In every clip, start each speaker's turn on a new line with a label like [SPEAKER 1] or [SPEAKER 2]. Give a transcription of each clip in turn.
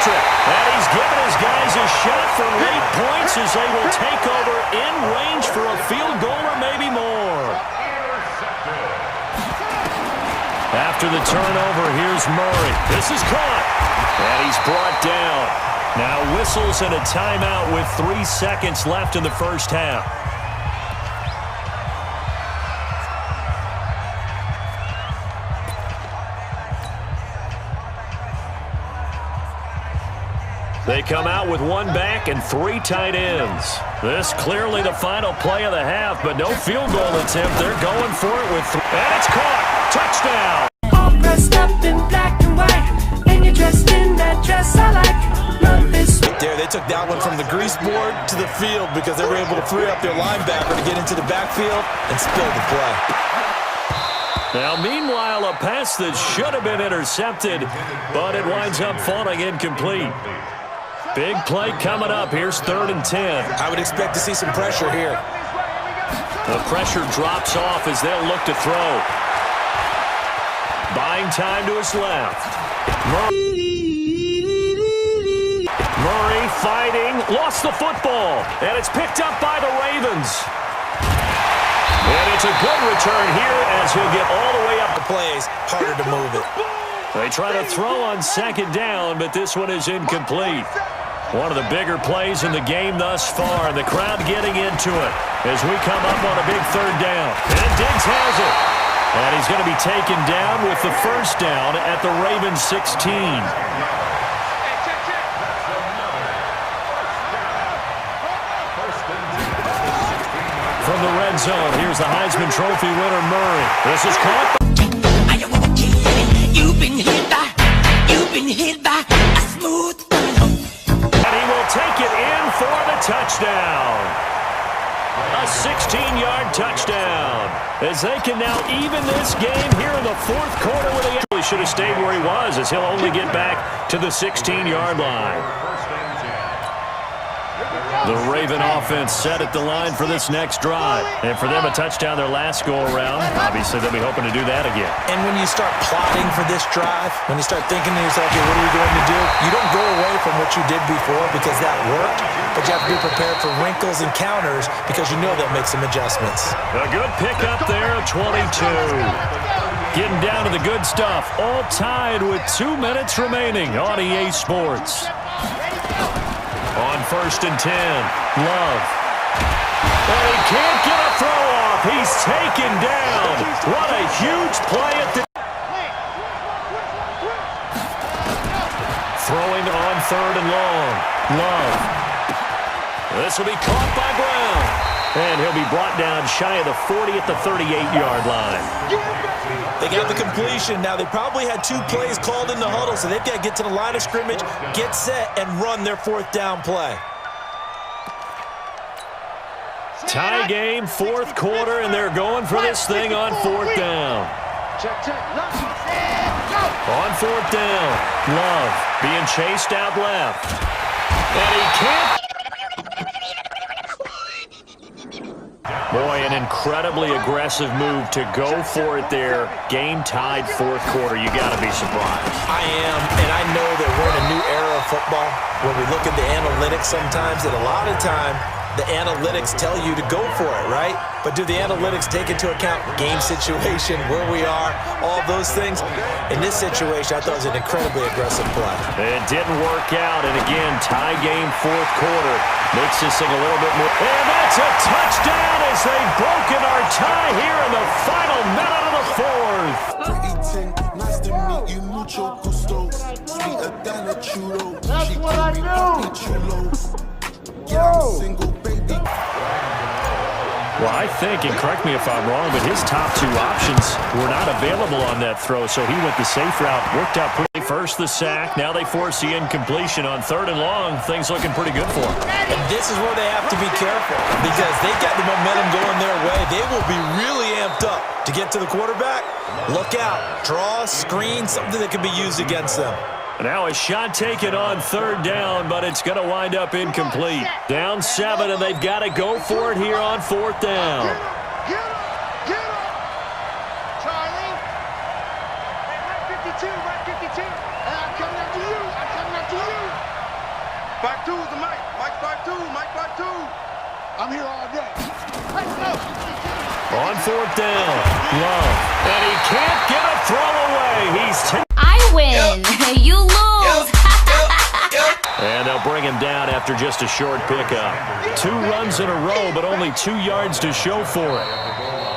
[SPEAKER 1] it. And he's given his guys a shot for late points as they will take over in range for a field goal or maybe more. After the turnover, here's Murray. This is caught. And he's brought down. Now whistles and a timeout with 3 seconds left in the first half. They come out with one back and 3 tight ends. This clearly the final play of the half, but no field goal attempt. They're going for it with and it's caught. Touchdown.
[SPEAKER 2] All dressed up in black and white, and you're dressed in that dress I like. Love this.
[SPEAKER 3] There, they took that one from the grease board to the field because they were able to free up their linebacker to get into the backfield and spill the play.
[SPEAKER 1] Now, meanwhile, a pass that should have been intercepted, but it winds up falling incomplete. Big play coming up. Here's 3rd and 10.
[SPEAKER 3] I would expect to see some pressure here.
[SPEAKER 1] The pressure drops off as they'll look to throw. Buying time to his left. Murray fighting. Lost the football. And it's picked up by the Ravens. And it's a good return here as he'll get all the way up.
[SPEAKER 3] The plays, harder to move it.
[SPEAKER 1] They try to throw on 2nd down, but this one is incomplete. One of the bigger plays in the game thus far, and the crowd getting into it as we come up on a big 3rd down. And Diggs has it. And he's going to be taken down with the first down at the Ravens 16. From the red zone, here's the Heisman Trophy winner, Murray. This is caught.
[SPEAKER 2] You've been hit by a smooth ride.
[SPEAKER 1] And he will take it in for the touchdown. A 16-yard touchdown. As they can now even this game here in the 4th quarter where they actually should have stayed where he was, as he'll only get back to the 16-yard line. The Raven offense set at the line for this next drive. And for them, a touchdown their last go-around. Obviously, they'll be hoping to do that again.
[SPEAKER 3] And when you start plotting for this drive, when you start thinking to yourself, okay, what are we going to do? You don't go away from what you did before because that worked, but you have to be prepared for wrinkles and counters because you know they'll make some adjustments.
[SPEAKER 1] A good pickup there, 22. Getting down to the good stuff, all tied with 2 minutes remaining on EA Sports. On 1st and 10, Love. And he can't get a throw off. He's taken down. What a huge play at the... Throwing on 3rd and long. Love. This will be caught by Brown. And he'll be brought down shy of the 40 at the 38-yard line.
[SPEAKER 3] They got the completion. Now, they probably had 2 plays called in the huddle, so they've got to get to the line of scrimmage, get set, and run their 4th down play.
[SPEAKER 1] Tie game, 4th quarter, and they're going for this thing on 4th down. On 4th down, Love being chased out left. And he can't. Boy, an incredibly aggressive move to go for it there. Game-tied 4th quarter. You got to be surprised.
[SPEAKER 3] I am, and I know that we're in a new era of football where we look at the analytics sometimes, and a lot of time the analytics tell you to go for it, right? But do the analytics take into account game situation, where we are, all those things? In this situation, I thought it was an incredibly aggressive play.
[SPEAKER 1] It didn't work out, and again, tie game 4th quarter. Makes this thing a little bit more. And that's a touchdown as they've broken our tie here in the final minute of the 4th.
[SPEAKER 4] Nice to meet you, mucho gusto. Sweeter than a churro.
[SPEAKER 5] That's what I do.
[SPEAKER 4] Yeah, I'm single, baby.
[SPEAKER 1] Well, I think, and correct me if I'm wrong, but his top 2 options were not available on that throw, so he went the safe route. Worked out pretty. First the sack, now they force the incompletion on 3rd and long. Things looking pretty good for him.
[SPEAKER 3] And this is where they have to be careful because they got the momentum going their way. They will be really amped up to get to the quarterback. Look out. Draw, screen, something that can be used against them.
[SPEAKER 1] Now a shot taken on 3rd down, but it's going to wind up incomplete. Down 7, and they've got to go for it here on 4th down.
[SPEAKER 5] Get up, Charlie. Right 52, right 52. I'm coming up to you. 5'2" is the mic. Mike 5'2", Mike 5'2". I'm here all day. Hey, no.
[SPEAKER 1] On fourth down, Love. And he can't get a throw away.
[SPEAKER 6] I win. You lose.
[SPEAKER 1] And they'll bring him down after just a short pickup. 2 runs in a row, but only 2 yards to show for it.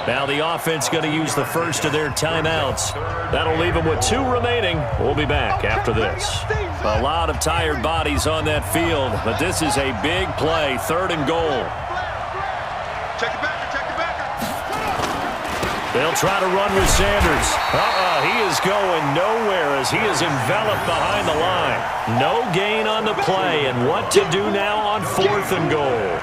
[SPEAKER 1] Now the offense going to use the first of their timeouts. That'll leave them with 2 remaining. We'll be back after this. A lot of tired bodies on that field, but this is a big play, 3rd and goal.
[SPEAKER 5] Check it back. Check it back.
[SPEAKER 1] They'll try to run with Sanders. He is going nowhere as he is enveloped behind the line. No gain on the play, and what to do now on 4th and goal.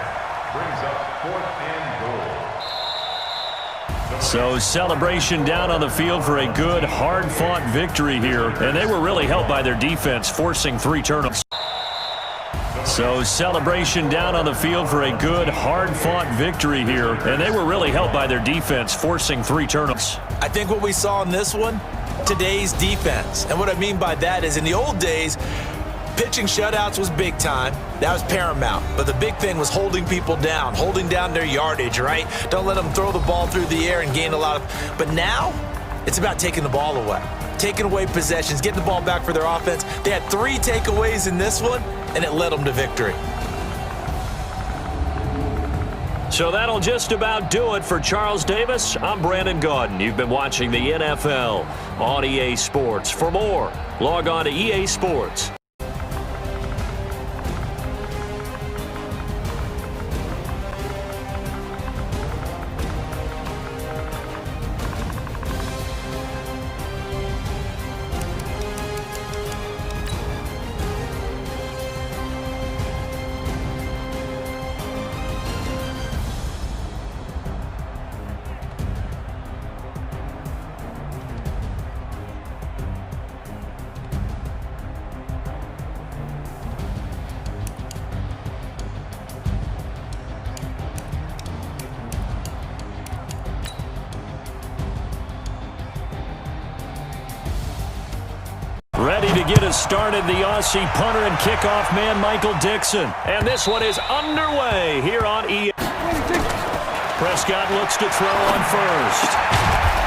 [SPEAKER 1] So celebration down on the field for a good, hard-fought victory here. And they were really helped by their defense, forcing 3 turnovers. So celebration down on the field for a good, hard-fought victory here. And they were really helped by their defense, forcing 3 turnovers.
[SPEAKER 3] I think what we saw in this one, today's defense. And what I mean by that is in the old days, pitching shutouts was big time. That was paramount. But the big thing was holding people down, holding down their yardage, right? Don't let them throw the ball through the air and gain a lot of... But now, it's about taking the ball away. Taking away possessions, getting the ball back for their offense. They had 3 takeaways in this one, and it led them to victory.
[SPEAKER 1] So that'll just about do it for Charles Davis. I'm Brandon Gaudin. You've been watching the NFL on EA Sports. For more, log on to EA Sports. Ready to get us started, the Aussie punter and kickoff man, Michael Dixon. And this one is underway here on EA. Prescott looks to throw on first.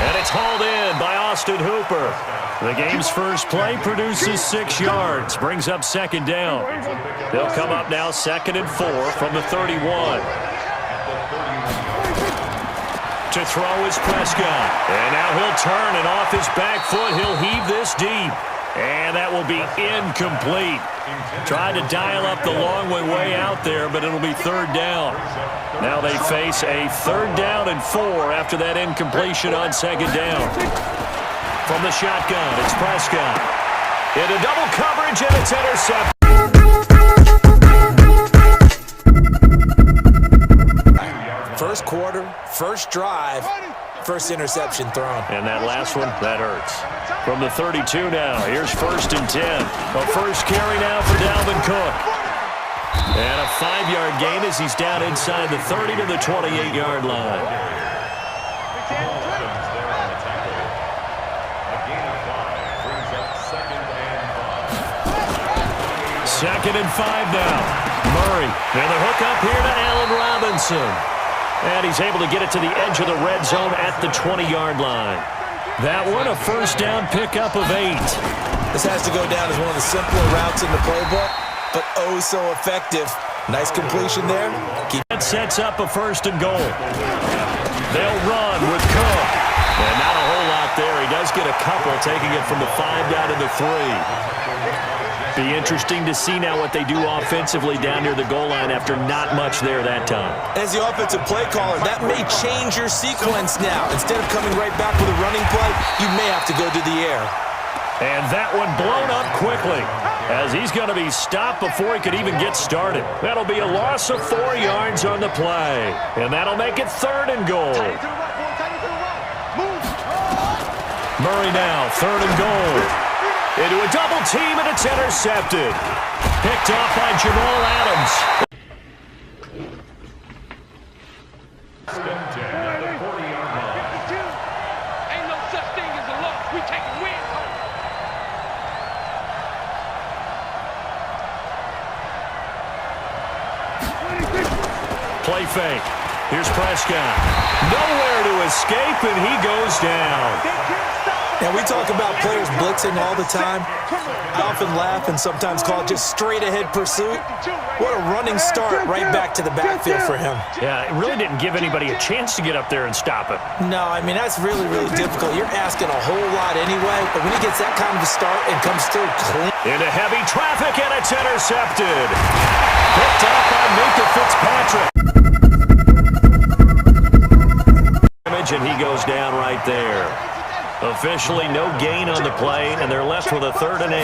[SPEAKER 1] And it's hauled in by Austin Hooper. The game's first play produces 6 yards, brings up 2nd down. They'll come up now 2nd and 4 from the 31. To throw is Prescott. And now he'll turn, and off his back foot, he'll heave this deep. And that will be incomplete. Tried to dial up the long way out there, but it'll be 3rd down. Now they face a 3rd down and 4 after that incompletion on 2nd down. From the shotgun, it's Prescott. Into double coverage, and it's intercepted.
[SPEAKER 3] First quarter, first drive, first interception thrown.
[SPEAKER 1] And that last one, that hurts. From the 32 now, here's 1st and 10. A first carry now for Dalvin Cook. And a 5-yard gain as he's down inside the 30 to the 28-yard line. 2nd and 5 now. Murray. And the hook up here to Allen Robinson. And he's able to get it to the edge of the red zone at the 20-yard line. That one, a first down pickup of 8.
[SPEAKER 3] This has to go down as one of the simpler routes in the playbook, but oh so effective. Nice completion there.
[SPEAKER 1] That sets up a 1st and goal. They'll run with Cook. And not a whole lot there. He does get a couple, taking it from the 5 down to the 3. Be interesting to see now what they do offensively down near the goal line after not much there that time.
[SPEAKER 3] As the offensive play caller, that may change your sequence now. Instead of coming right back with a running play, you may have to go to the air.
[SPEAKER 1] And that one blown up quickly as he's going to be stopped before he could even get started. That'll be a loss of 4 yards on the play. And that'll make it 3rd and goal. Murray now, 3rd and goal. Into a double team, and it's intercepted. Picked off by Jamal Adams.
[SPEAKER 5] Ain't no such thing as a loss. We taking wins home.
[SPEAKER 1] Play fake. Here's Prescott. Nowhere to escape, and he goes down.
[SPEAKER 3] Now, we talk about players blitzing all the time. I often laugh and sometimes call it just straight-ahead pursuit. What a running start right back to the backfield for him.
[SPEAKER 1] Yeah, it really didn't give anybody a chance to get up there and stop him.
[SPEAKER 3] No, I mean, that's really, really difficult. You're asking a whole lot anyway, but when he gets that kind of a start and comes through clean.
[SPEAKER 1] Into heavy traffic, and it's intercepted. Picked up by Minka Fitzpatrick. And he goes down right there. Officially no gain on the play, and they're left with a 3rd and 8.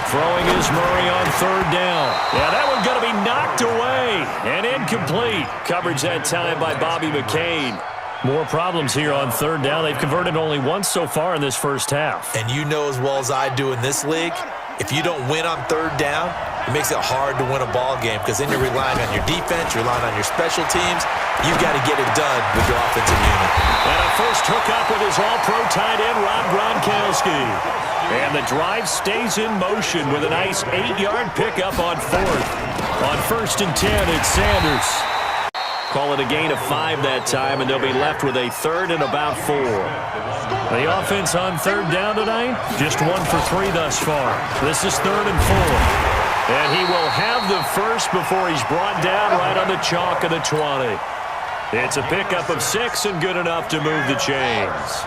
[SPEAKER 1] Throwing is Murray on 3rd down. Yeah, that one's going to be knocked away and incomplete. Coverage that time by Bobby McCain. More problems here on 3rd down. They've converted only once so far in this first half.
[SPEAKER 3] And you know as well as I do in this league, if you don't win on 3rd down, it makes it hard to win a ball game because then you're relying on your defense, you're relying on your special teams. You've got to get it done with your offensive unit.
[SPEAKER 1] And a first hookup with his all-pro tight end, Rob Gronkowski. And the drive stays in motion with a nice 8-yard pickup on 4th. On 1st and 10, it's Sanders. Call it a gain of 5 that time, and they'll be left with a 3rd and about 4. The offense on 3rd down tonight, just 1 for 3 thus far. This is 3rd and 4. And he will have the first before he's brought down right on the chalk of the 20. It's a pickup of 6 and good enough to move the chains.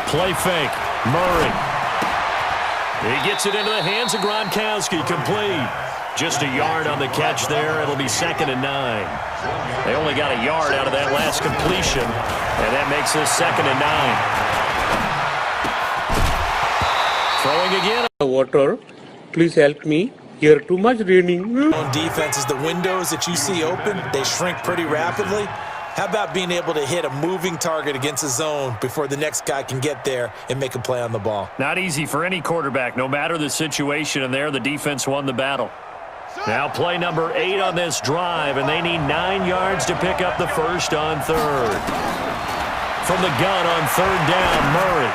[SPEAKER 1] Play fake. Murray. He gets it into the hands of Gronkowski. Complete. Just a yard on the catch there. It'll be 2nd and 9. They only got a yard out of that last completion, and that makes this 2nd and 9. Throwing again.
[SPEAKER 7] Water, please help me. Here too much raining.
[SPEAKER 3] On defense is the windows that you see open, they shrink pretty rapidly. How about being able to hit a moving target against a zone before the next guy can get there and make a play on the ball?
[SPEAKER 1] Not easy for any quarterback, no matter the situation, and there the defense won the battle. Now play number 8 on this drive, and they need 9 yards to pick up the first on 3rd. From the gun on 3rd down, Murray.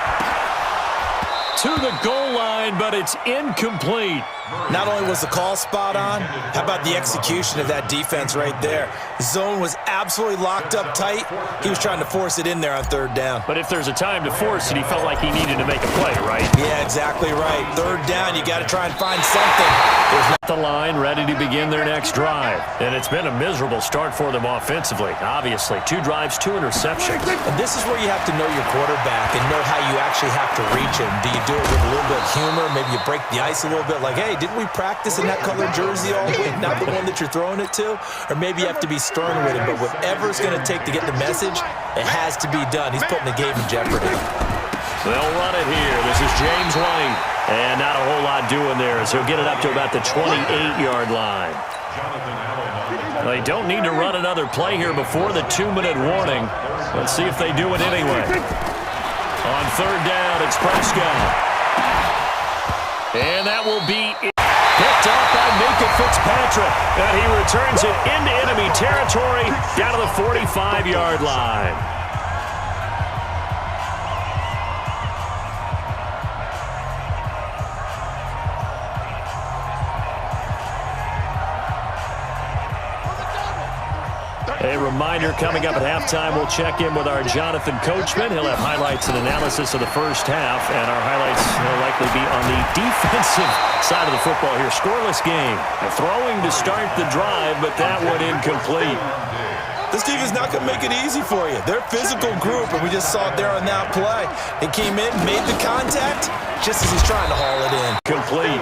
[SPEAKER 1] To the goal line, but it's incomplete.
[SPEAKER 3] Not only was the call spot on, how about the execution of that defense right there? The zone was absolutely locked up tight. He was trying to force it in there on 3rd down.
[SPEAKER 1] But if there's a time to force it, he felt like he needed to make a play, right?
[SPEAKER 3] Yeah, exactly right. 3rd down, you got to try and find something. There's
[SPEAKER 1] the line ready to begin their next drive. And it's been a miserable start for them offensively, obviously. 2 drives, 2 interceptions.
[SPEAKER 3] And this is where you have to know your quarterback and know how you actually have to reach him. Do you do it with a little bit of humor? Maybe you break the ice a little bit like, hey, didn't we practice in that colored jersey all week? Not the one that you're throwing it to? Or maybe you have to be stern with him. But whatever it's going to take to get the message, it has to be done. He's putting the game in jeopardy.
[SPEAKER 1] They'll run it here. This is James White. And not a whole lot doing there, so he'll get it up to about the 28-yard line. They don't need to run another play here before the 2-minute warning. Let's see if they do it anyway. On 3rd down, it's Prescott. And that will be picked up by Minka Fitzpatrick. And he returns it into enemy territory down to the 45-yard line. A reminder, coming up at halftime, we'll check in with our Jonathan Coachman. He'll have highlights and analysis of the first half, and our highlights will likely be on the defensive side of the football here. Scoreless game. Throwing to start the drive, but that one incomplete.
[SPEAKER 3] This team is not going to make it easy for you. They're a physical group, and we just saw it there on that play. They came in, made the contact, just as he's trying to haul it in.
[SPEAKER 1] Complete.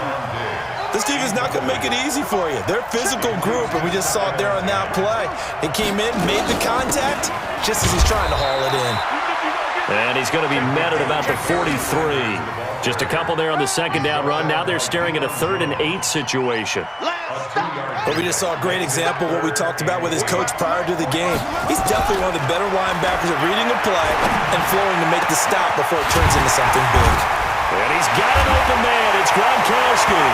[SPEAKER 3] This team is not going to make it easy for you. They're a physical group, and we just saw it there on that play. They came in, made the contact, just as he's trying to haul it in.
[SPEAKER 1] And he's going to be met at about the 43. Just a couple there on the 2nd down run. Now they're staring at a 3rd and 8 situation.
[SPEAKER 3] But we just saw a great example of what we talked about with his coach prior to the game. He's definitely one of the better linebackers at reading a play and flowing to make the stop before it turns into something big.
[SPEAKER 1] And he's got an open man. It's Gronkowski.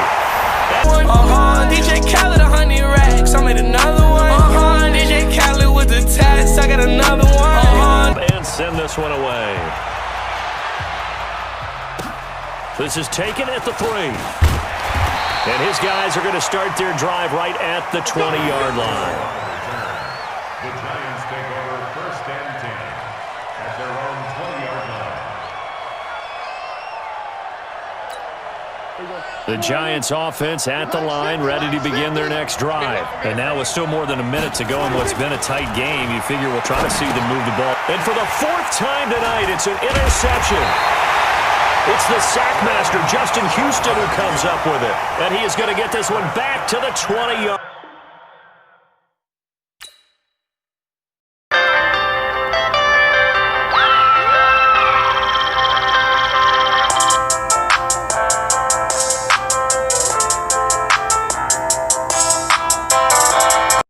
[SPEAKER 2] DJ Khaled, 100 racks. I made another one. DJ Khaled with the tats. I got another one.
[SPEAKER 1] And send this one away. This is taken at the 3. And his guys are going to start their drive right at the 20-yard line.
[SPEAKER 8] The Giants take over 1st and 10 at their own 20-yard line.
[SPEAKER 1] The Giants offense at the line, ready to begin their next drive. And now with still more than a minute to go in what's been a tight game, you figure we'll try to see them move the ball. And for the 4th time tonight, it's an interception. It's the sack master, Justin Houston, who comes up with it. And he is going to get this one back to the 20-yard.